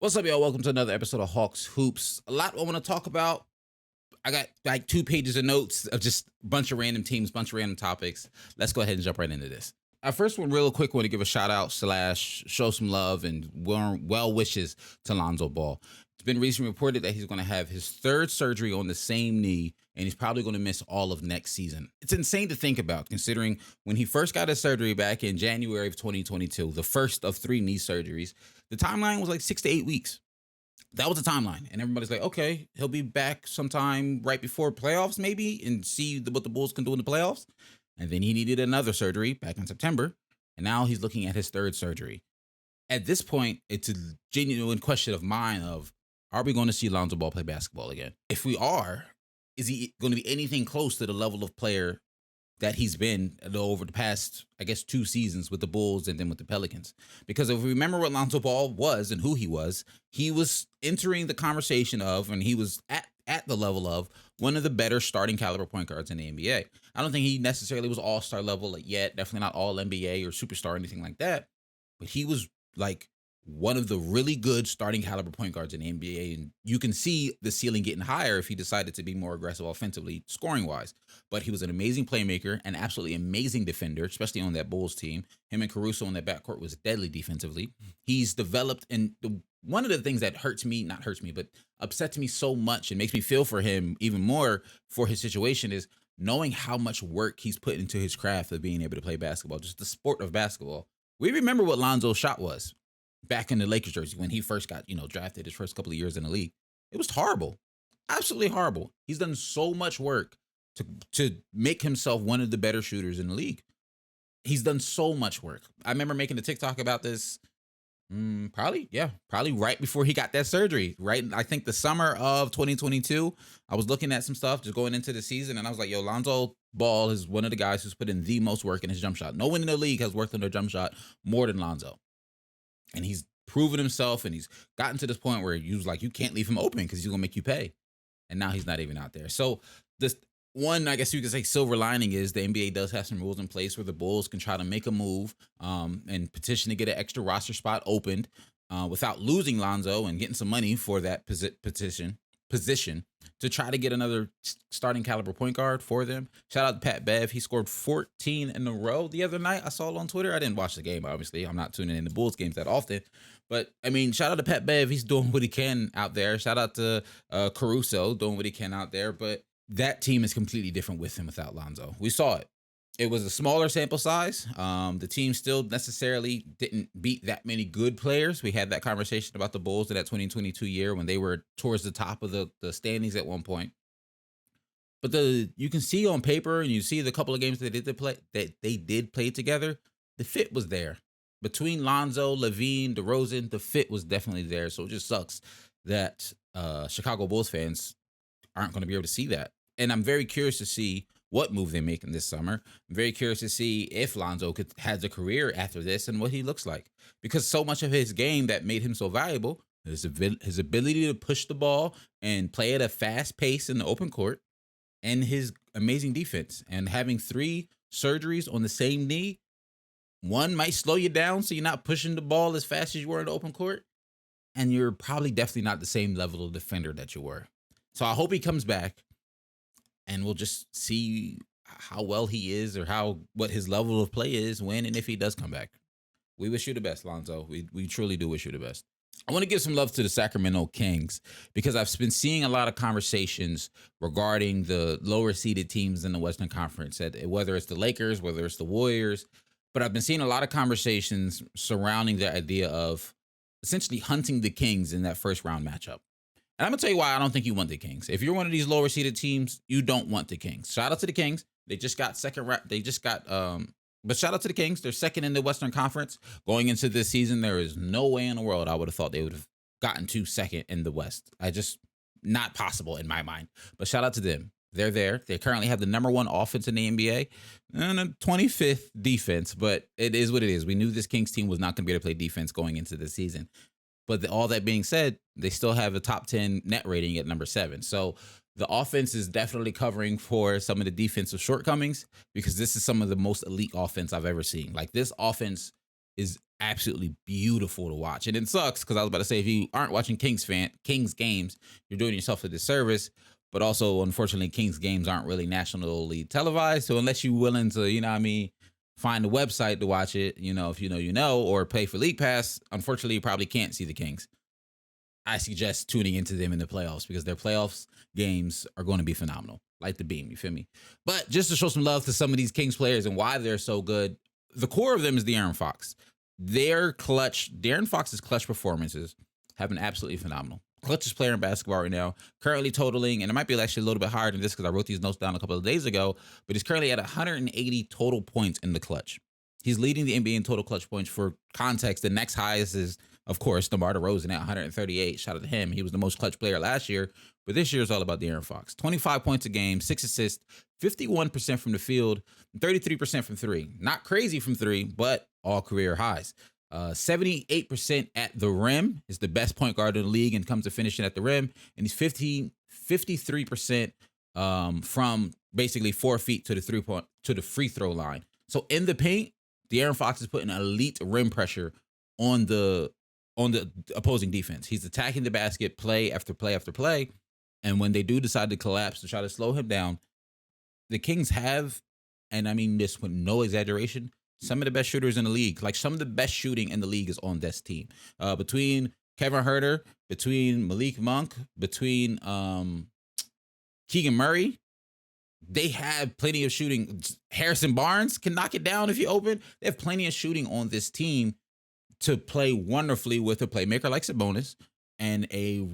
What's up, y'all? Welcome to another episode of Hawks Hoops. A lot I want to talk about. I got like 2 pages of notes of just a bunch of random teams, bunch of random topics. Let's go ahead and jump right into this. Our first one, real quick, want to give a shout out / show some love and well wishes to Lonzo Ball. It's been recently reported that he's going to have his 3rd surgery on the same knee, and he's probably going to miss all of next season. It's insane to think about, considering when he first got his surgery back in January of 2022, the first of 3 knee surgeries, the timeline was like 6 to 8 weeks. That was the timeline. And everybody's like, okay, he'll be back sometime right before playoffs, maybe, and see what the Bulls can do in the playoffs. And then he needed another surgery back in September. And now he's looking at his 3rd surgery. At this point, it's a genuine question of mine of, are we going to see Lonzo Ball play basketball again? If we are, is he going to be anything close to the level of player that he's been over the past, 2 seasons with the Bulls and then with the Pelicans? Because if we remember what Lonzo Ball was and who he was entering the conversation of, and he was at the level of, one of the better starting caliber point guards in the NBA. I don't think he necessarily was all-star level yet, definitely not all NBA or superstar or anything like that, but he was like one of the really good starting caliber point guards in the NBA. And you can see the ceiling getting higher if he decided to be more aggressive offensively, scoring wise. But he was an amazing playmaker, an absolutely amazing defender, especially on that Bulls team. Him and Caruso in that backcourt was deadly defensively. He's developed, and one of the things that but upsets me so much and makes me feel for him even more for his situation is knowing how much work he's put into his craft of being able to play basketball, just the sport of basketball. We remember what Lonzo's shot was back in the Lakers jersey when he first got, drafted his first couple of years in the league. It was horrible. Absolutely horrible. He's done so much work to make himself one of the better shooters in the league. He's done so much work. I remember making a TikTok about this probably right before he got that surgery, right? I think the summer of 2022, I was looking at some stuff just going into the season, and I was like, yo, Lonzo Ball is one of the guys who's put in the most work in his jump shot. No one in the league has worked on their jump shot more than Lonzo. And he's proven himself, and he's gotten to this point where you was like, you can't leave him open because he's going to make you pay. And now he's not even out there. So this one, I guess you could say, silver lining is the NBA does have some rules in place where the Bulls can try to make a move and petition to get an extra roster spot opened without losing Lonzo and getting some money for that position to try to get another starting caliber point guard for them. Shout out to Pat Bev. He scored 14 in a row the other night. I saw it on Twitter. I didn't watch the game, obviously. I'm not tuning in the Bulls games that often. But, shout out to Pat Bev. He's doing what he can out there. Shout out to Caruso doing what he can out there. But that team is completely different with and without Lonzo. We saw it. It was a smaller sample size. The team still necessarily didn't beat that many good players. We had that conversation about the Bulls in that 2022 year when they were towards the top of the standings at one point. But you can see on paper, and you see the couple of games that they did play together, the fit was there. Between Lonzo, Levine, DeRozan, the fit was definitely there. So it just sucks that Chicago Bulls fans aren't going to be able to see that. And I'm very curious to see what move they make in this summer. I'm very curious to see if Lonzo has a career after this and what he looks like. Because so much of his game that made him so valuable is his ability to push the ball and play at a fast pace in the open court, and his amazing defense. And having 3 surgeries on the same knee, one might slow you down so you're not pushing the ball as fast as you were in the open court, and you're probably definitely not the same level of defender that you were. So I hope he comes back, and we'll just see how well he is or what his level of play is when and if he does come back. We wish you the best, Lonzo. We truly do wish you the best. I want to give some love to the Sacramento Kings because I've been seeing a lot of conversations regarding the lower seeded teams in the Western Conference, whether it's the Lakers, whether it's the Warriors. But I've been seeing a lot of conversations surrounding the idea of essentially hunting the Kings in that first round matchup. And I'm going to tell you why I don't think you want the Kings. If you're one of these lower seeded teams, you don't want the Kings. Shout out to the Kings. They just got but shout out to the Kings. They're second in the Western Conference. Going into this season, there is no way in the world I would have thought they would have gotten to second in the West. Not possible in my mind. But shout out to them. They're there. They currently have the number 1 offense in the NBA and a 25th defense, but it is what it is. We knew this Kings team was not going to be able to play defense going into the season. But all that being said, they still have a top 10 net rating at number 7. So the offense is definitely covering for some of the defensive shortcomings because this is some of the most elite offense I've ever seen. Like, this offense is absolutely beautiful to watch. And it sucks because I was about to say, if you aren't watching Kings games, you're doing yourself a disservice. But also, unfortunately, Kings games aren't really nationally televised. So unless you're willing to, find a website to watch it, if you know, or pay for League Pass, unfortunately, you probably can't see the Kings. I suggest tuning into them in the playoffs because their playoffs games are going to be phenomenal. Like the beam, you feel me? But just to show some love to some of these Kings players and why they're so good, the core of them is De'Aaron Fox. De'Aaron Fox's clutch performances have been absolutely phenomenal. Clutchest player in basketball right now, currently totaling, and it might be actually a little bit higher than this because I wrote these notes down a couple of days ago, but he's currently at 180 total points in the clutch. He's leading the NBA in total clutch points. For context, the next highest is, of course, DeMar DeRozan at 138. Shout out to him. He was the most clutch player last year, but this year is all about De'Aaron Fox. 25 points a game, 6 assists, 51% from the field, 33% from three. Not crazy from three, but all career highs. 78% at the rim, is the best point guard in the league and comes to finishing at the rim. And he's 53% from basically 4 feet to the free throw line. So in the paint, De'Aaron Fox is putting elite rim pressure on the opposing defense. He's attacking the basket play after play after play. And when they do decide to collapse to try to slow him down, the Kings have, and I mean this with no exaggeration, some of the best shooters in the league. Like, some of the best shooting in the league is on this team. Between Kevin Huerter, between Malik Monk, between Keegan Murray, they have plenty of shooting. Harrison Barnes can knock it down if you open. They have plenty of shooting on this team to play wonderfully with a playmaker like Sabonis and a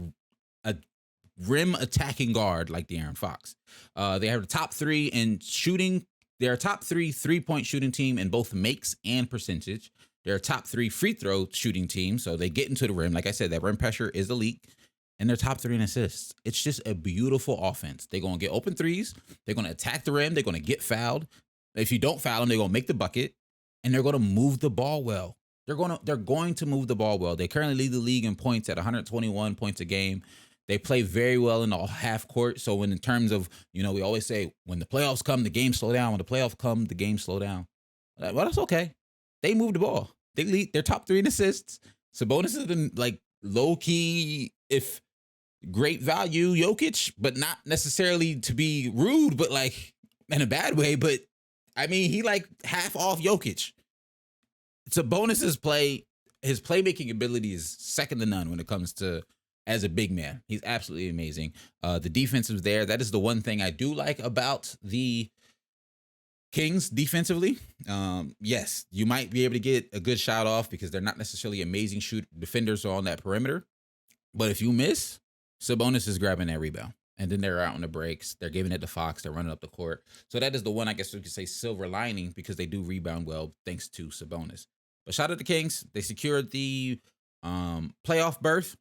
rim attacking guard like De'Aaron Fox. They have the top 3 in shooting. They're a top 3 3-point shooting team in both makes and percentage. They're a top 3 free throw shooting team, so they get into the rim. Like I said, that rim pressure is elite. And they're top 3 in assists. It's just a beautiful offense. They're going to get open threes. They're going to attack the rim. They're going to get fouled. If you don't foul them, they're going to make the bucket. And they're going to move the ball well. They're going to move the ball well. They currently lead the league in points at 121 points a game. They play very well in the half court. So in terms of, we always say when the playoffs come, the game slow down. When the playoffs come, the game slow down. Well, that's okay. They move the ball. They lead. They're top 3 in assists. Sabonis is the low key, if great value Jokic, but not necessarily to be rude, but in a bad way. But I mean, he half off Jokic. Sabonis's his playmaking ability is second to none when it comes to as a big man. He's absolutely amazing. The defense is there. That is the one thing I do like about the Kings defensively. Yes, you might be able to get a good shot off because they're not necessarily amazing defenders on that perimeter. But if you miss, Sabonis is grabbing that rebound. And then they're out on the breaks. They're giving it to Fox. They're running up the court. So that is the one, I guess we could say, silver lining, because they do rebound well thanks to Sabonis. But shout out to Kings. They secured the playoff berth.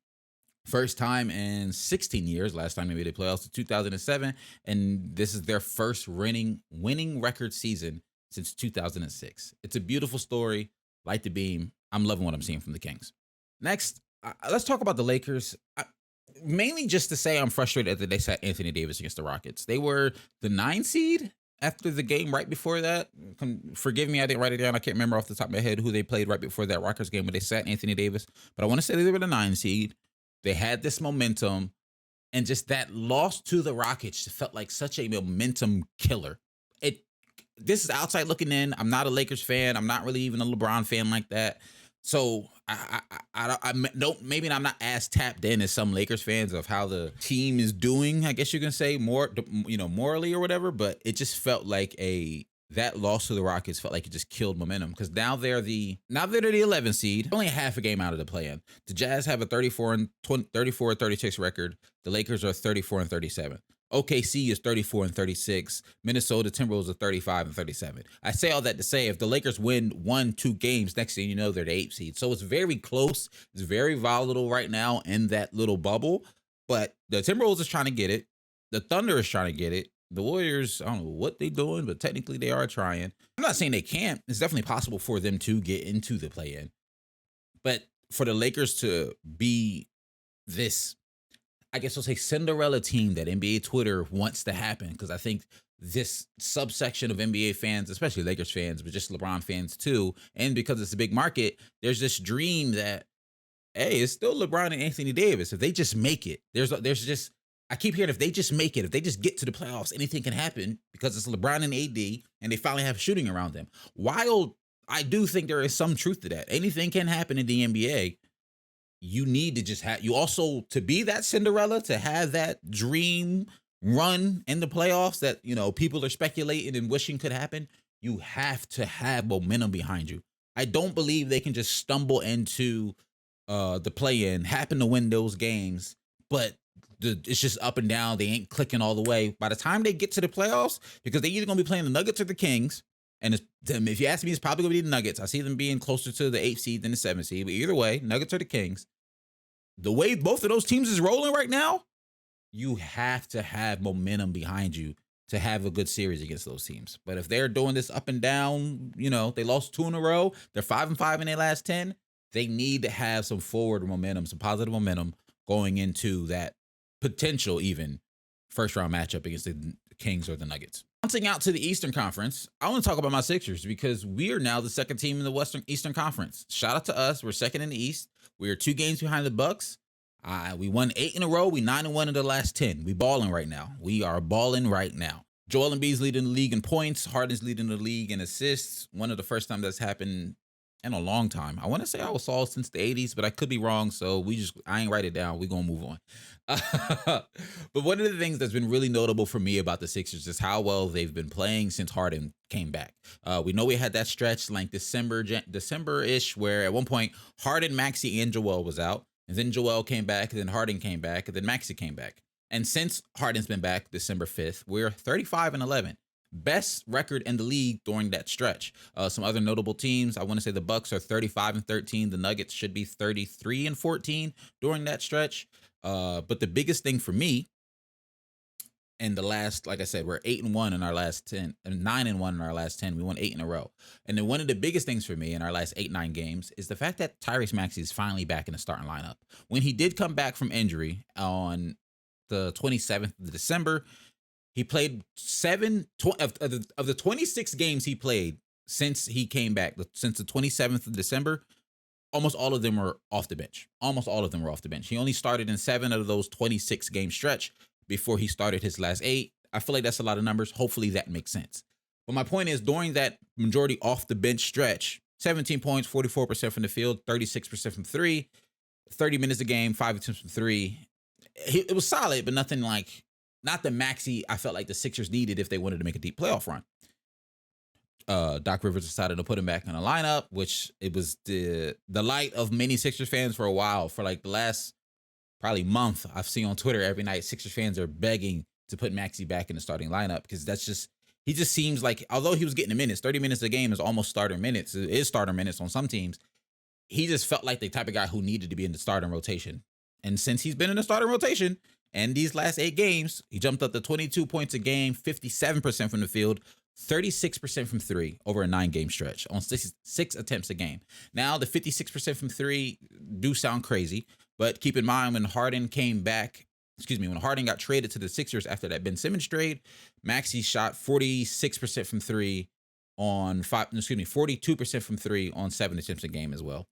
First time in 16 years. Last time they made the playoffs in 2007. And this is their first winning record season since 2006. It's a beautiful story. Like the beam. I'm loving what I'm seeing from the Kings. Next, let's talk about the Lakers. Mainly just to say I'm frustrated that they sat Anthony Davis against the Rockets. They were the 9 seed after the game right before that. Forgive me, I didn't write it down. I can't remember off the top of my head who they played right before that Rockets game, but they sat Anthony Davis. But I want to say they were the 9 seed. They had this momentum, and just that loss to the Rockets felt like such a momentum killer. This is outside looking in. I'm not a Lakers fan. I'm not really even a LeBron fan like that. So I don't, maybe I'm not as tapped in as some Lakers fans of how the team is doing, I guess you can say, more, morally or whatever. But it just felt like that loss to the Rockets felt like it just killed momentum, because now they're the 11 seed, only half a game out of the play-in. The Jazz have a 34-36 record. The Lakers are 34-37. OKC is 34-36. Minnesota Timberwolves are 35-37. I say all that to say, if the Lakers win 1-2 games, next thing you know, they're the 8th seed. So it's very close. It's very volatile right now in that little bubble. But the Timberwolves is trying to get it. The Thunder is trying to get it. The Warriors, I don't know what they're doing, but technically they are trying. I'm not saying they can't. It's definitely possible for them to get into the play-in. But for the Lakers to be this, I guess we'll say, Cinderella team that NBA Twitter wants to happen, because I think this subsection of NBA fans, especially Lakers fans, but just LeBron fans too. And because it's a big market, there's this dream that, hey, it's still LeBron and Anthony Davis. If they just make it, there's just, I keep hearing, if they just make it, if they just get to the playoffs, anything can happen because it's LeBron and AD and they finally have shooting around them. While I do think there is some truth to that, anything can happen in the NBA. You need to just have, you also, to be that Cinderella, to have that dream run in the playoffs that, people are speculating and wishing could happen, you have to have momentum behind you. I don't believe they can just stumble into the play-in, happen to win those games, but it's just up and down. They ain't clicking all the way. By the time they get to the playoffs, because they're either going to be playing the Nuggets or the Kings, and if you ask me, it's probably going to be the Nuggets. I see them being closer to the 8th seed than the 7th seed, but either way, Nuggets or the Kings. The way both of those teams is rolling right now, you have to have momentum behind you to have a good series against those teams. But if they're doing this up and down, they lost 2 in a row, they're 5-5 in their last 10, they need to have some forward momentum, some positive momentum going into that potential even first-round matchup against the Kings or the Nuggets. Bouncing out to the Eastern Conference, I want to talk about my Sixers because we are now the second team in the Eastern Conference. Shout out to us. We're second in the East. We are 2 games behind the Bucks. We won 8 in a row. We 9-1 in the last 10. We balling right now. We are balling right now. Joel Embiid's leading the league in points. Harden's leading the league in assists. One of the first time that's happened in a long time. I want to say I was all since the 80s, but I could be wrong. So I ain't write it down. We're going to move on. But one of the things that's been really notable for me about the Sixers is how well they've been playing since Harden came back. We know we had that stretch like December-ish where at one point Harden, Maxey, and Joel was out. And then Joel came back, and then Harden came back, and then Maxey came back. And since Harden's been back December 5th, we're 35-11. Best record in the league during that stretch. Some other notable teams, I want to say the Bucks are 35-13. The Nuggets should be 33-14 during that stretch. But the biggest thing for me in the last, like I said, we're 8-1 in our last 10, and 9-1 in our last 10. We won 8 in a row. And then one of the biggest things for me in our last 8-9 games is the fact that Tyrese Maxey is finally back in the starting lineup. When he did come back from injury on the 27th of December, he played of the 26 games he played since he came back, since the 27th of December. Almost all of them were off the bench. He only started in 7 of those 26 game stretch before he started his last 8. I feel like that's a lot of numbers. Hopefully that makes sense. But my point is, during that majority off the bench stretch, 17 points, 44% from the field, 36% from 3, 30 minutes a game, 5 attempts from 3. It was solid, but nothing like, not the Maxey I felt like the Sixers needed if they wanted to make a deep playoff run. Doc Rivers decided to put him back in the lineup, which it was the delight of many Sixers fans for a while. For like the last probably month, I've seen on Twitter every night Sixers fans are begging to put Maxey back in the starting lineup because he just seems like, although he was getting the minutes, 30 minutes a game is almost starter minutes. It is starter minutes on some teams. He just felt like the type of guy who needed to be in the starting rotation. And since he's been in the starting rotation and these last 8 games, he jumped up to 22 points a game, 57% from the field, 36% from 3 over a 9-game stretch on 6 attempts a game. Now, the 56% from 3 do sound crazy, but keep in mind when Harden got traded to the Sixers after that Ben Simmons trade, Maxey shot 46% from 3 on 42% from 3 on 7 attempts a game as well.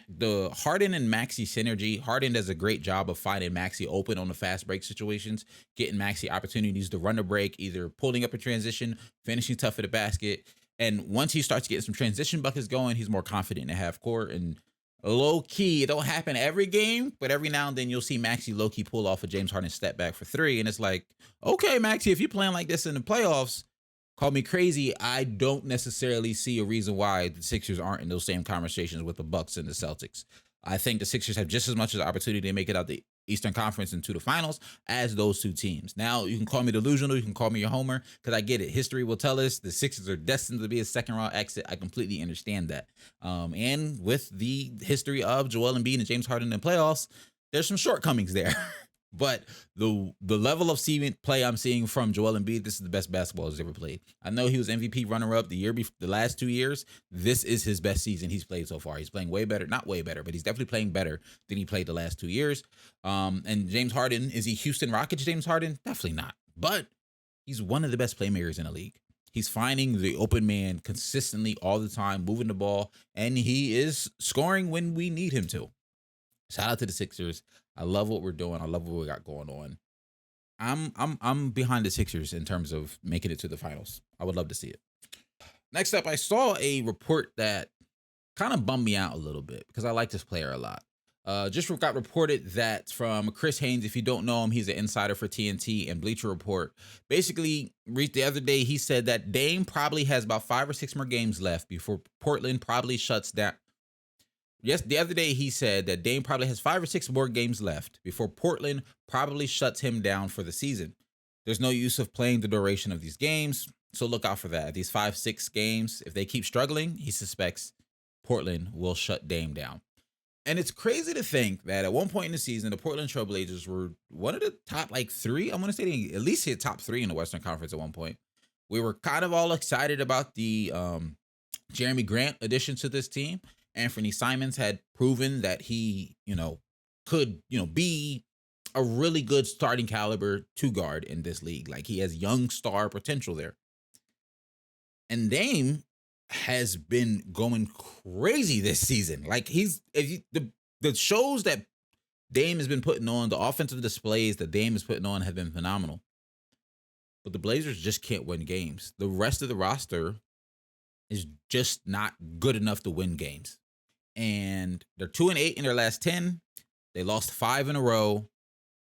The Harden and Maxey synergy, Harden does a great job of finding Maxey open on the fast break situations, getting Maxey opportunities to run a break, either pulling up a transition, finishing tough at the basket. And once he starts getting some transition buckets going, he's more confident in half court. And low key, it don't happen every game, but every now and then you'll see Maxey low key pull off a James Harden step back for 3. And it's like, okay, Maxey, if you're playing like this in the playoffs, call me crazy. I don't necessarily see a reason why the Sixers aren't in those same conversations with the Bucks and the Celtics. I think the Sixers have just as much of the opportunity to make it out the Eastern Conference into the finals as those 2 teams. Now, you can call me delusional, you can call me a homer, because I get it. History will tell us the Sixers are destined to be a second-round exit. I completely understand that. And with the history of Joel Embiid and James Harden in the playoffs, there's some shortcomings there. But the level of play I'm seeing from Joel Embiid, this is the best basketball he's ever played. I know he was MVP runner-up the last 2 years. This is his best season he's played so far. He's playing way better, not way better, but he's definitely playing better than he played the last 2 years. And James Harden, is he Houston Rockets James Harden? Definitely not. But He's one of the best playmakers in the league. He's finding the open man consistently all the time, moving the ball, and he is scoring when we need him to. Shout out to the Sixers. I love what we're doing. I love what we got going on. I'm behind the Sixers in terms of making it to the finals. I would love to see it. Next up, I saw a report that kind of bummed me out a little bit because I like this player a lot. Just got reported that from Chris Haynes. If you don't know him, he's an insider for TNT and Bleacher Report. Basically, the other day he said that Dame probably has about 5 or 6 more games left before Portland probably shuts down. Yes, the other day he said that Dame probably has 5 or 6 more games left before Portland probably shuts him down for the season. There's no use of playing the duration of these games, so look out for that. These 5-6 games, if they keep struggling, he suspects Portland will shut Dame down. And it's crazy to think that at one point in the season, the Portland TrailBlazers were one of the top 3. I want to say they at least hit top 3 in the Western Conference at one point. We were kind of all excited about the Jeremy Grant addition to this team. Anthony Simons had proven that he, could, be a really good starting caliber 2 guard in this league. Like, he has young star potential there. And Dame has been going crazy this season. Like, the shows that Dame has been putting on, the offensive displays that Dame is putting on have been phenomenal. But the Blazers just can't win games. The rest of the roster is just not good enough to win games. And they're 2-8 in their last 10. They lost 5 in a row.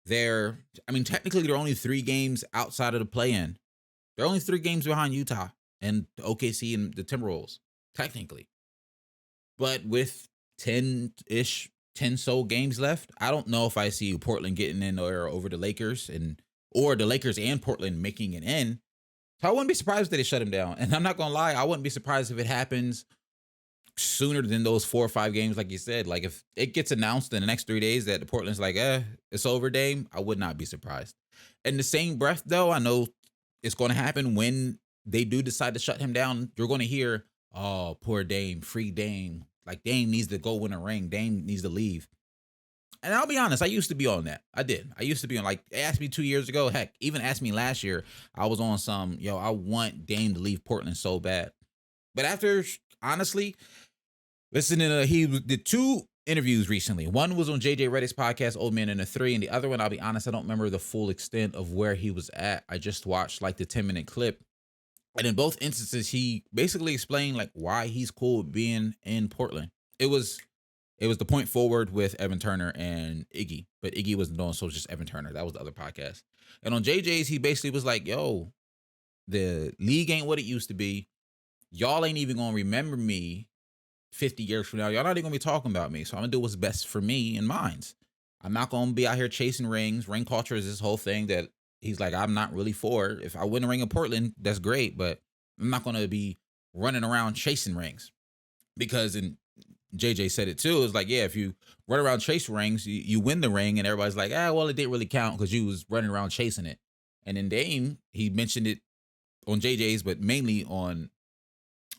Technically they're only 3 games outside of the play-in. They're only 3 games behind Utah and OKC and the Timberwolves, technically. But with 10 so games left, I don't know if I see Portland getting in there over the Lakers or the Lakers and Portland making it in. So I wouldn't be surprised if they shut him down. And I'm not going to lie, I wouldn't be surprised if it happens sooner than those 4 or 5 games, like you said. Like, if it gets announced in the next 3 days that the Portland's like, it's over, Dame, I would not be surprised. In the same breath, though, I know it's going to happen when they do decide to shut him down. You're going to hear, oh, poor Dame, free Dame. Like, Dame needs to go win a ring. Dame needs to leave. And I'll be honest, I used to be on that. I did. I used to be on, like, asked me 2 years ago. Heck, even asked me last year. I was on some, I want Dame to leave Portland so bad. But after, honestly, listening to, he did 2 interviews recently. One was on JJ Redick's podcast, Old Man in the 3. And the other one, I'll be honest, I don't remember the full extent of where he was at. I just watched, like, the 10-minute clip. And in both instances, he basically explained, like, why he's cool with being in Portland. It was the point forward with Evan Turner and Iggy, but Iggy wasn't doing so, just Evan Turner. That was the other podcast. And on JJ's, he basically was like, yo, the league ain't what it used to be. Y'all ain't even going to remember me 50 years from now. Y'all not even going to be talking about me. So I'm going to do what's best for me and mines. I'm not going to be out here chasing rings. Ring culture is this whole thing that he's like, I'm not really for. If I win a ring in Portland, that's great, but I'm not going to be running around chasing rings. Because JJ said it too. It's like, yeah, if you run around chase rings, you win the ring, and everybody's like, well, it didn't really count because you was running around chasing it. And then Dame, he mentioned it on JJ's, but mainly on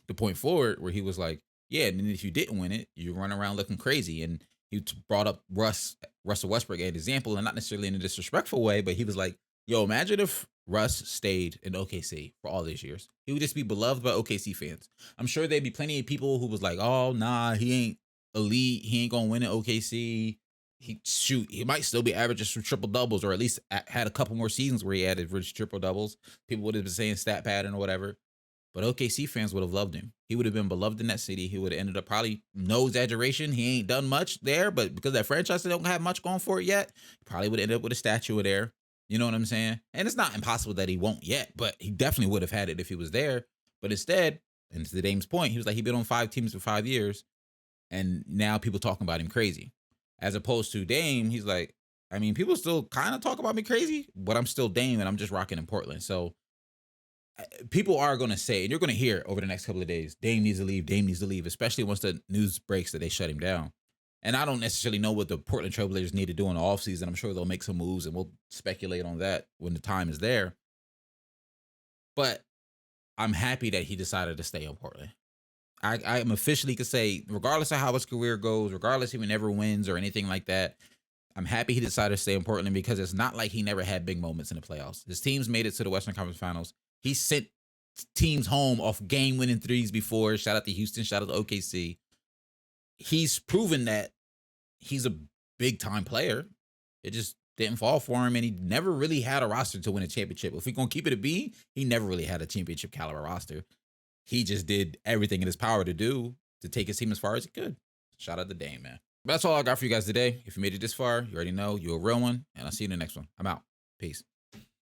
the point forward, where he was like, yeah, and then if you didn't win it, you run around looking crazy. And he brought up Russell Westbrook as an example, and not necessarily in a disrespectful way, but he was like, yo, imagine if Russ stayed in OKC for all these years. He would just be beloved by OKC fans. I'm sure there'd be plenty of people who was like, oh, nah, he ain't elite. He ain't going to win in OKC. He might still be averaging some triple doubles, or at least had a couple more seasons where he added rich triple doubles. People would have been saying stat pattern or whatever. But OKC fans would have loved him. He would have been beloved in that city. He would have ended up, probably, no exaggeration, he ain't done much there, but because that franchise don't have much going for it yet, he probably would end up with a statue there. You know what I'm saying? And it's not impossible that he won't yet, but he definitely would have had it if he was there. But instead, and to Dame's point, he was like, he's been on 5 teams for 5 years, and now people talking about him crazy. As opposed to Dame, he's like, people still kind of talk about me crazy, but I'm still Dame, and I'm just rocking in Portland. So people are going to say, and you're going to hear over the next couple of days, Dame needs to leave, especially once the news breaks that they shut him down. And I don't necessarily know what the Portland TrailBlazers need to do in the offseason. I'm sure they'll make some moves, and we'll speculate on that when the time is there. But I'm happy that he decided to stay in Portland. I am officially could say, regardless of how his career goes, regardless if he never wins or anything like that, I'm happy he decided to stay in Portland because it's not like he never had big moments in the playoffs. His teams made it to the Western Conference Finals. He sent teams home off game-winning threes before. Shout out to Houston. Shout out to OKC. He's proven that he's a big-time player. It just didn't fall for him, and he never really had a roster to win a championship. If we're going to keep it a B, he never really had a championship caliber roster. He just did everything in his power to take his team as far as he could. Shout out to Dame, man. But that's all I got for you guys today. If you made it this far, you already know you're a real one, and I'll see you in the next one. I'm out. Peace.